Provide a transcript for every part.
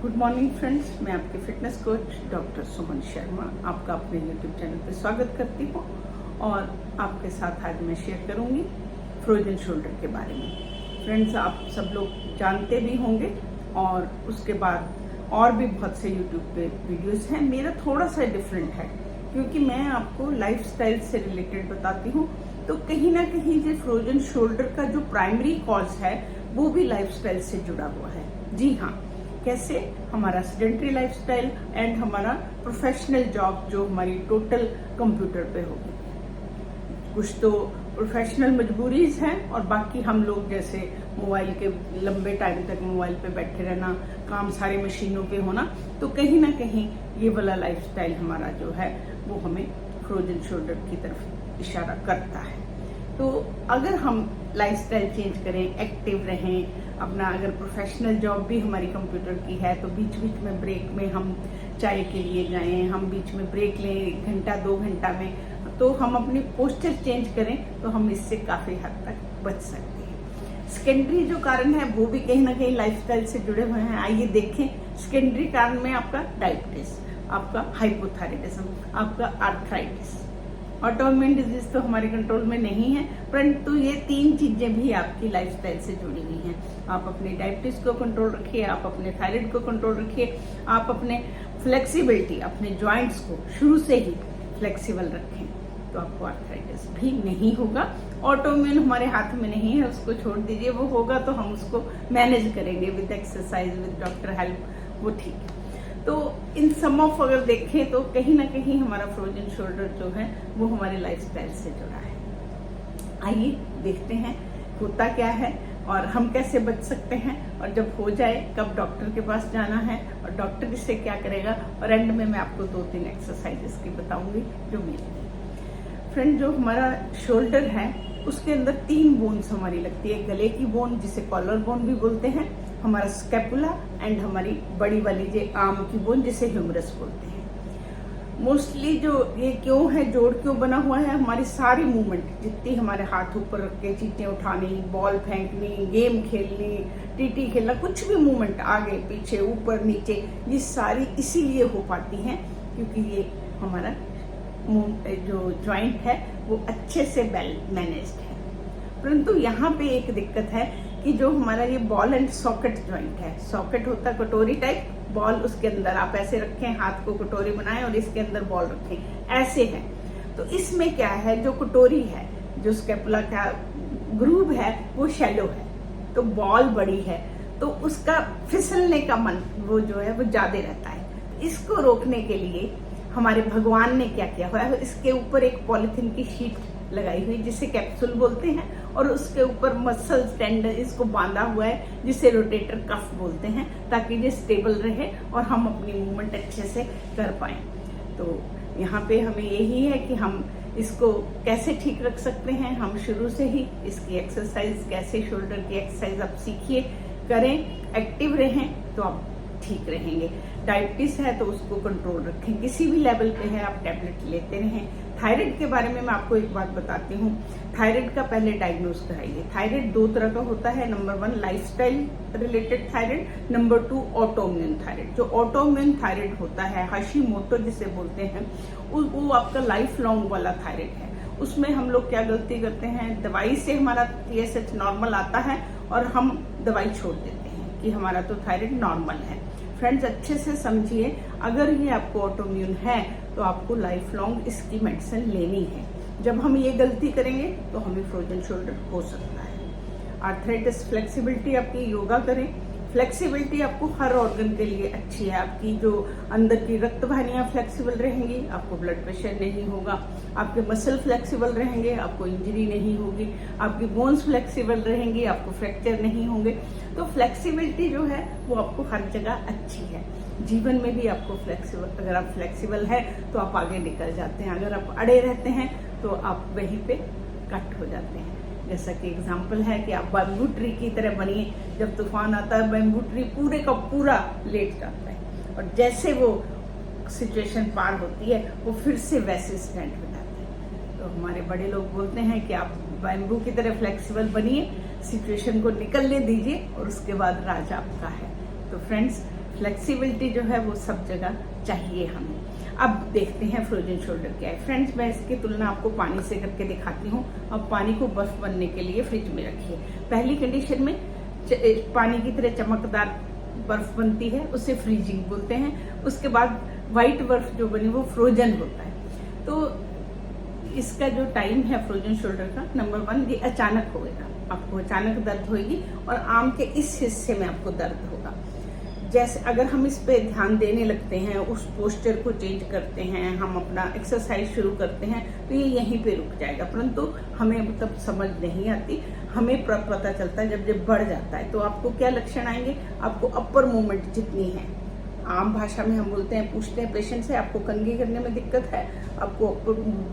Good morning friends, मैं आपके fitness coach doctor Suman Sharma आपका अपने यूट्यूब चैनल पर स्वागत करती हूँ और आपके साथ आज मैं शेयर करूँगी फ्रोजन शोल्डर के बारे में। फ्रेंड्स, आप सब लोग जानते भी होंगे और उसके बाद और भी बहुत से यूट्यूब पे वीडियोस हैं। मेरा थोड़ा सा डिफरेंट है क्योंकि मैं आपको लाइफस्टाइल से रिलेटेड बताती हूँ, तो कहीं ना कहीं जो फ्रोजन शोल्डर का जो प्राइमरी कॉज है वो भी लाइफस्टाइल से जुड़ा हुआ है। जी हाँ, कैसे? हमारा सेडेंटरी लाइफस्टाइल एंड हमारा प्रोफेशनल जॉब जो हमारी टोटल कंप्यूटर पे होगी। कुछ तो प्रोफेशनल मजबूरीज हैं और बाकी हम लोग जैसे मोबाइल के लंबे टाइम तक मोबाइल पे बैठे रहना, काम सारे मशीनों पे होना, तो कहीं ना कहीं ये वाला लाइफस्टाइल हमारा जो है वो हमें फ्रोजन शोल्डर की तरफ इशारा करता है। तो अगर हम लाइफस्टाइल चेंज करें, एक्टिव रहें, अपना अगर प्रोफेशनल जॉब भी हमारी कंप्यूटर की है तो बीच बीच में ब्रेक में हम चाय के लिए जाएं, हम बीच में ब्रेक लें 1 घंटा 2 घंटा में, तो हम अपनी पोस्चर चेंज करें तो हम इससे काफी हद तक बच सकते हैं। सेकेंडरी जो कारण है वो भी कहीं ना कहीं लाइफस्टाइल से जुड़े हुए हैं। आइए देखें। सेकेंडरी कारण में आपका डायबिटीज, आपका हाइपोथायराइडिज्म, आपका आर्थराइटिस, ऑटोइम्यून डिजीज तो हमारे कंट्रोल में नहीं है, परंतु ये 3 चीजें भी आपकी लाइफस्टाइल से जुड़ी हुई हैं। आप अपनी डायबिटीज को कंट्रोल रखिए, आप अपने थायराइड को कंट्रोल रखिए, आप अपने फ्लेक्सिबिलिटी, अपने जॉइंट्स को शुरू से ही फ्लेक्सिबल रखें तो आपको आर्थराइटिस भी नहीं होगा। ऑटोइम्यून हमारे हाथ में नहीं है, उसको छोड़ दीजिए, वो होगा तो हम उसको मैनेज करेंगे with exercise, with doctor help, वो ठीक है। तो इन सम ऑफ अगर देखें तो कहीं ना कहीं हमारा फ्रोजन शोल्डर जो है वो हमारे लाइफस्टाइल से जुड़ा है। आइए देखते हैं होता क्या है और हम कैसे बच सकते हैं, और जब हो जाए कब डॉक्टर के पास जाना है और डॉक्टर इससे क्या करेगा, और एंड में मैं आपको 2-3 एक्सरसाइजेस की बताऊंगी जो मिलेंगी। फ्रेंड, जो हमारा शोल्डर है उसके अंदर 3 बोन्स हमारी लगती है। गले की बोन जिसे कॉलर बोन भी बोलते हैं, हमारा स्कैपुला एंड हमारी बड़ी वाली जो आर्म की बोन जिसे ह्यूमरस बोलते हैं। मोस्टली जो ये क्यों है, जोड़ क्यों बना हुआ है, हमारी सारी मूवमेंट जितनी हमारे हाथ ऊपर रख के चींटियां उठानी, बॉल फेंकनी, गेम खेलनी, टीटी खेलना, कुछ भी मूवमेंट आगे पीछे ऊपर नीचे, ये सारी इसीलिए हो पाती हैं क्योंकि ये हमारा जो जॉइंट है वो अच्छे से मैनेज्ड है। परंतु यहाँ पे एक दिक्कत है कि जो हमारा ये बॉल एंड सॉकेट जॉइंट है, सॉकेट होता है कटोरी टाइप, बॉल उसके अंदर आप ऐसे रखें, हाथ को कटोरी बनाएं और इसके अंदर बॉल रखें, ऐसे है। तो इसमें क्या है, जो कटोरी है, जो स्कैपुला का ग्रूव है वो शैलो है, तो बॉल बड़ी है, तो उसका फिसलने का मन वो जो है वो ज्यादा रहता है। इसको रोकने के लिए हमारे भगवान ने क्या किया हुआ है, इसके ऊपर एक पॉलिथीन की शीट लगाई हुई जिसे कैप्सूल बोलते हैं, और उसके ऊपर मसल टेंडन इसको बांधा हुआ है जिसे रोटेटर कफ बोलते हैं, ताकि ये स्टेबल रहे और हम अपनी मूवमेंट अच्छे से कर पाए। तो यहाँ पे हमें यही है कि हम इसको कैसे ठीक रख सकते हैं। हम शुरू से ही इसकी एक्सरसाइज, कैसे शोल्डर की एक्सरसाइज आप सीखिए, करें, एक्टिव रहें तो आप ठीक रहेंगे। डायबिटीज है तो उसको कंट्रोल रखें, किसी भी लेवल पे है आप टैबलेट लेते रहें। थायराइड के बारे में मैं आपको एक बात बताती हूँ। थायराइड का पहले डायग्नोज कराइए। थायराइड 2 तरह का होता है, number 1 lifestyle related thyroid, number 2 autoimmune thyroid. जो ऑटोइम्यून थायराइड होता है, हाशिमोटो जिसे बोलते हैं, वो आपका लाइफ लॉन्ग वाला थायराइड है। उसमें हम लोग क्या गलती करते हैं, दवाई से हमारा TSH नॉर्मल आता है और हम दवाई छोड़ देते हैं कि हमारा तो थायराइड नॉर्मल है। फ्रेंड्स, अच्छे से समझिए, अगर ये आपको ऑटोइम्यून है तो आपको लाइफ लॉन्ग इसकी मेडिसिन लेनी है। जब हम ये गलती करेंगे तो हमें फ्रोजन शोल्डर हो सकता है। आर्थराइटिस, फ्लेक्सिबिलिटी आपकी, योगा करें। फ्लेक्सिबिलिटी आपको हर ऑर्गन के लिए अच्छी है। आपकी जो अंदर की रक्त वाहिनियां फ्लेक्सिबल रहेंगी, आपको ब्लड प्रेशर नहीं होगा, आपके मसल फ्लेक्सिबल रहेंगे, आपको इंजरी नहीं होगी, आपकी बोन्स फ्लेक्सिबल रहेंगी, आपको फ्रैक्चर नहीं होंगे। तो फ्लेक्सिबिलिटी जो है वो आपको हर जगह अच्छी है। जीवन में भी आपको फ्लेक्सिबल, अगर आप फ्लेक्सिबल है तो आप आगे निकल जाते हैं, अगर आप अड़े रहते हैं तो आप वहीं पे कट हो जाते हैं। जैसा कि एग्जाम्पल है कि आप बैम्बू ट्री की तरह बनिए, जब तूफान आता है बैम्बू ट्री पूरे का पूरा लेट जाता है और जैसे वो सिचुएशन पार होती है वो फिर से वैसे स्टैंड हो जाता है। तो हमारे बड़े लोग बोलते हैं कि आप बैम्बू की तरह फ्लेक्सिबल बनिए, सिचुएशन को निकलने दीजिए और उसके बाद राज आपका है। तो फ्रेंड्स, फ्लेक्सिबिलिटी जो है वो सब जगह चाहिए हमें। अब देखते हैं फ्रोजन शोल्डर क्या है। फ्रेंड्स, मैं इसकी तुलना आपको पानी से करके दिखाती हूँ। अब पानी को बर्फ बनने के लिए फ्रिज में रखिए। पहली कंडीशन में पानी की तरह चमकदार बर्फ बनती है, उसे फ्रीजिंग बोलते हैं। उसके बाद व्हाइट बर्फ जो बनी वो फ्रोजन होता है। तो इसका जो टाइम है फ्रोजन शोल्डर का, नंबर 1, ये अचानक होगा, आपको अचानक दर्द होगी और आर्म के इस हिस्से में आपको दर्द होगा। जैसे अगर हम इस पे ध्यान देने लगते हैं, उस पोस्चर को चेंज करते हैं, हम अपना एक्सरसाइज शुरू करते हैं, तो ये यहीं पे रुक जाएगा। परंतु हमें मतलब समझ नहीं आती, हमें पता चलता है जब बढ़ जाता है। तो आपको क्या लक्षण आएंगे? आपको अपर मूवमेंट जितनी है, आम भाषा में हम बोलते हैं, पूछते हैं पेशेंट से, आपको कंघी करने में दिक्कत है, आपको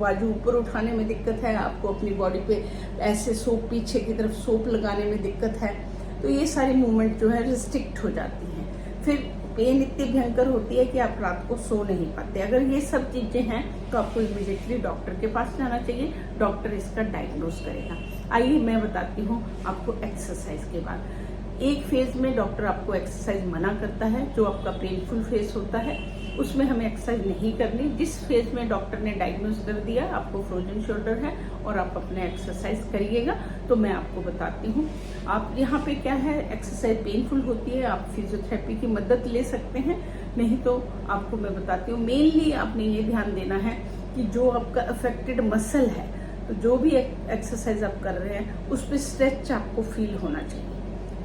बाजू ऊपर उठाने में दिक्कत है, आपको अपनी बॉडी पे ऐसे सोप पीछे की तरफ सोप लगाने में दिक्कत है। तो ये सारी मूवमेंट जो है रिस्ट्रिक्ट हो जाती हैं। फिर पेन इतनी भयंकर होती है कि आप रात को सो नहीं पाते। अगर ये सब चीजें हैं तो आपको इमीडिएटली डॉक्टर के पास जाना चाहिए। डॉक्टर इसका डायग्नोज करेगा। आइए मैं बताती हूँ आपको एक्सरसाइज के बाद। एक फेज में डॉक्टर आपको एक्सरसाइज मना करता है, जो आपका पेनफुल फेज होता है, उसमें हमें एक्सरसाइज नहीं करनी। जिस फेज में डॉक्टर ने डायग्नोज कर दिया आपको फ्रोजन शोल्डर है और आप अपने एक्सरसाइज करिएगा, तो मैं आपको बताती हूँ। आप यहाँ पे क्या है, एक्सरसाइज पेनफुल होती है, आप फिजियोथेरेपी की मदद ले सकते हैं। नहीं तो आपको मैं बताती हूँ, मेनली आपने ये ध्यान देना है कि जो आपका अफेक्टेड मसल है, तो जो भी एक्सरसाइज आप कर रहे हैं उस पर स्ट्रेच आपको फील होना चाहिए।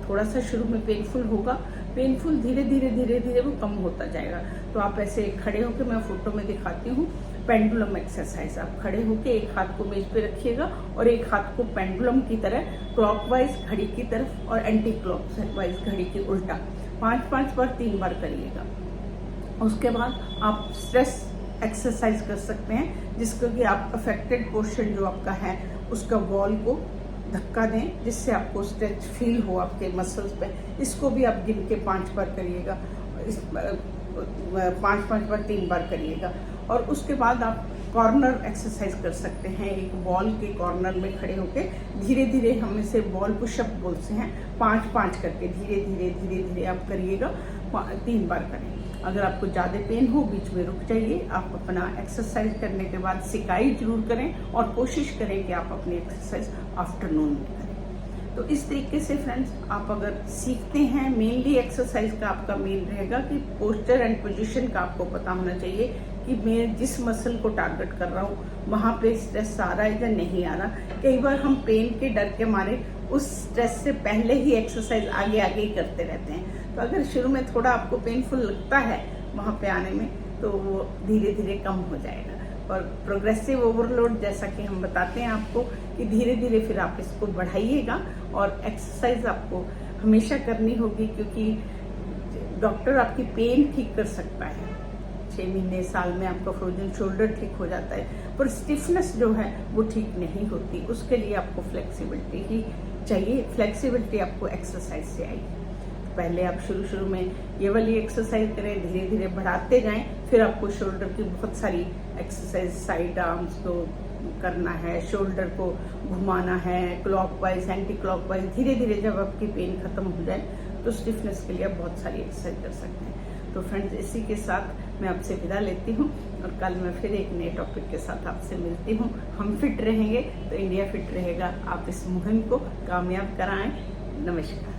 थोड़ा सा शुरू में पेनफुल होगा, पेनफुल धीरे धीरे वो कम होता जाएगा। तो आप ऐसे खड़े होकर, मैं फोटो में दिखाती हूँ, पेंडुलम एक्सरसाइज। आप खड़े होकर एक हाथ को मेज पे रखिएगा और एक हाथ को पेंडुलम की तरह क्लॉकवाइज घड़ी की तरफ और एंटी क्लॉकवाइज घड़ी के उल्टा 5-5 बार 3 बार करिएगा। उसके बाद आप स्ट्रेस एक्सरसाइज कर सकते हैं, जिसको कि आप अफेक्टेड पोर्शन जो आपका है उसका वॉल को धक्का दें, जिससे आपको स्ट्रेच फील हो आपके मसल्स पे। इसको भी आप गिन के 5 बार करिएगा, 5-5 बार 3 बार करिएगा। और उसके बाद आप कॉर्नर एक्सरसाइज कर सकते हैं। एक बॉल के कॉर्नर में खड़े होके धीरे धीरे, हम इसे बॉल पुशअप बोलते हैं, 5-5 करके धीरे धीरे आप करिएगा, 3 बार करें। अगर आपको ज़्यादा पेन हो, बीच में रुक जाइए। आप अपना एक्सरसाइज करने के बाद सिकाई जरूर करें और कोशिश करें कि आप अपनी एक्सरसाइज आफ्टरनून में करें। तो इस तरीके से फ्रेंड्स, आप अगर सीखते हैं, मेनली एक्सरसाइज का आपका मेन रहेगा कि पोस्चर एंड पोजीशन का आपको पता होना चाहिए कि मैं जिस मसल को टारगेट कर रहा हूँ वहाँ पे स्ट्रेस आ रहा है या नहीं आ रहा। कई बार हम पेन के डर के मारे उस स्ट्रेस से पहले ही एक्सरसाइज आगे ही करते रहते हैं। तो अगर शुरू में थोड़ा आपको पेनफुल लगता है वहाँ पे आने में, तो वो धीरे धीरे कम हो जाएगा। और प्रोग्रेसिव ओवरलोड, जैसा कि हम बताते हैं आपको, कि धीरे धीरे फिर आप इसको बढ़ाइएगा। और एक्सरसाइज आपको हमेशा करनी होगी, क्योंकि डॉक्टर आपकी पेन ठीक कर सकता है। 6 महीने, साल में आपका फ्रोजन शोल्डर ठीक हो जाता है, पर स्टिफनेस जो है वो ठीक नहीं होती। उसके लिए आपको फ्लेक्सिबिलिटी ही चाहिए। फ्लेक्सिबिलिटी आपको एक्सरसाइज से आएगी। पहले आप शुरू में ये वाली एक्सरसाइज करें, धीरे धीरे बढ़ाते जाएं। फिर आपको शोल्डर की बहुत सारी एक्सरसाइज, साइड आर्म्स को करना है, शोल्डर को घुमाना है, क्लॉकवाइज, एंटी क्लॉकवाइज। धीरे धीरे जब आपकी पेन खत्म हो जाए तो स्टिफनेस के लिए आप बहुत सारी एक्सरसाइज कर सकते हैं। तो फ्रेंड्स, इसी के साथ मैं आपसे विदा लेती हूँ और कल मैं फिर एक नए टॉपिक के साथ आपसे मिलती हूँ। हम फिट रहेंगे तो इंडिया फिट रहेगा। आप इस मुहिम को कामयाब कराएं। नमस्कार।